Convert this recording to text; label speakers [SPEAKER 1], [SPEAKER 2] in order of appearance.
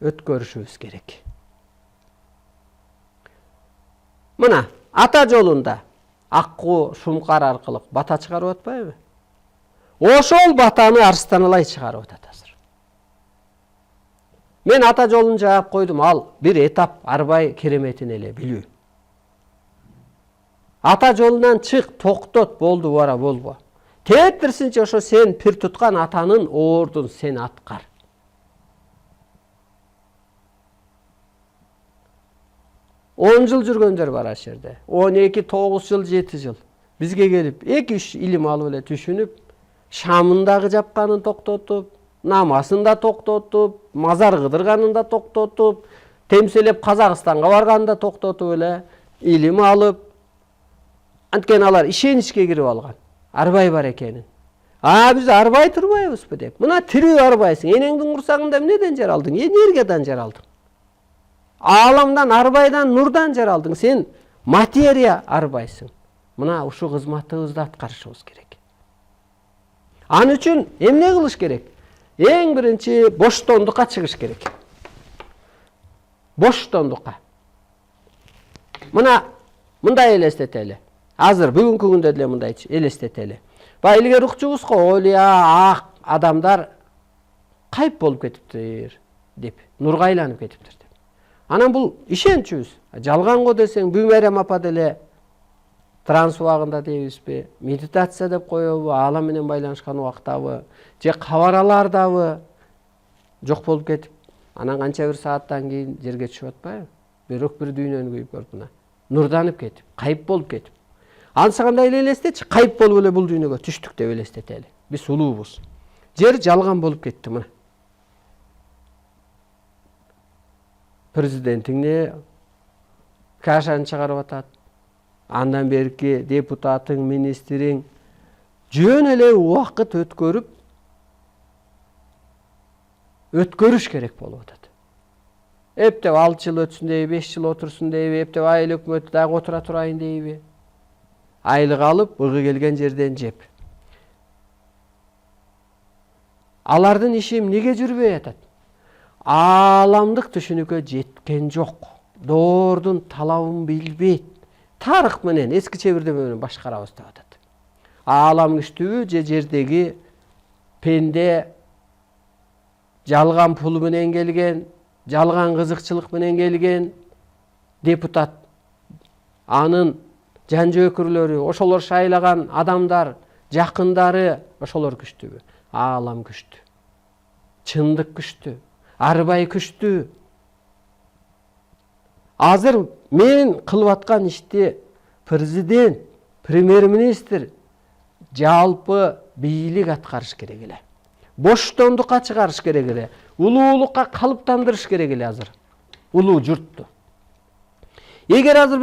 [SPEAKER 1] өткөрүшүбүз керек. Мына ата жолунда Аккуу Шумкар аркылуу бата чыгарып атпайбы? Ошол батаны Арстаналай чыгарып атат азыр. Мен ата жолун жаап койдум, ал бир этап арбай кереметин эле билүү. Ата жолунан чык, токтот, болду бара болбо. Тетирсинче ошо сен пир туткан атанын ордун сен аткар. 10 жыл жүргөндөр бар ал жерде. 12, 9 жыл, 7 жыл. Бизге келип 2-3 илим алып эле түшүнүп, шамындагы жапканын токтотуп, намасын да токтотуп, мазар кыдырганын да токтотуп, темселеп Казакстанга барганын да токтотуп эле илим алып, анткени алар ишеничке кирип алган. Арбай бар экенин. Биз арбай турбайбызбы деп. Мына тирүү арбайсың. Энеңдин курсагында эмнеден жаралдың? Энергиядан жаралдың. Аламдан, арбайдан, нурдан жаралдың. Сен материя арбайсың. Мына ушу кызматыбызды аткарышыбыз керек. Ан үчүн эмне кылыш керек? Эң биринчи боштондукка чыгыш керек. Боштондукка. Мына мындай элестетели. Азыр бүгүнкү күндө деле мындай элестетели. Илгери укчубуз го Олия, ак адамдар кайып болуп кетиптир деп, нурга айланып кетиптир деп. Анан бул ишенчүбүз. Жалганго десең, Бүгмайрам апа деле транс убагында дейбизби, медитация деп коебу, аалам менен байланышкан убактабы, же кабаралардабы жок болуп кетип, анан канча бир сааттан кийин жерге түшүп атпайбы? Бирок бир дүйнөнү күйүп көрүп мына. Нурданып кетип, кайып болуп кетип. Ансагандай эле элестетчи, кайып болуп эле бул дүйнөгө түштүк деп элестетели. Биз улуубуз. Жер жалган болуп кетти мына. Президентиңне кашаны чыгарып атат. Андан берки депутатың, министриң жөн эле убакыт өткөрүш керек болуп атат. Эптеп 6 жыл өтсүн дейби, 5 жыл отурсун дейби, эптеп айыл өкмөтү дагы отура турайын дейби. Айлык алып, ыгы келген жерден жеп. Алардын иши эмнеге жүрбөй атат? Ааламдык түшүнүккө жеткен жок. Доордун талабын билбейт. Тарых менен, эски чебирдеме менен башкарабыз деп атат. Аалам күчтүүбү же жердеги пенде жалган пул менен келген, жалган кызыкчылык менен келген депутат, анын жан жөөкүрлөрү, ошолор шайлаган адамдар, жакындары, ошолор күчтүүбү? Аалам күчтүү. Чындык күчтүү. Арбай күчтүү. Азыр мен кылып аткан ишти президент, премьер-министр, жалпы бийлик аткарыш керек эле. Боштондукка чыгарыш керек эле. Улуулукка калыптандырыш керек эле азыр. Улуу журтту. Эгер азыр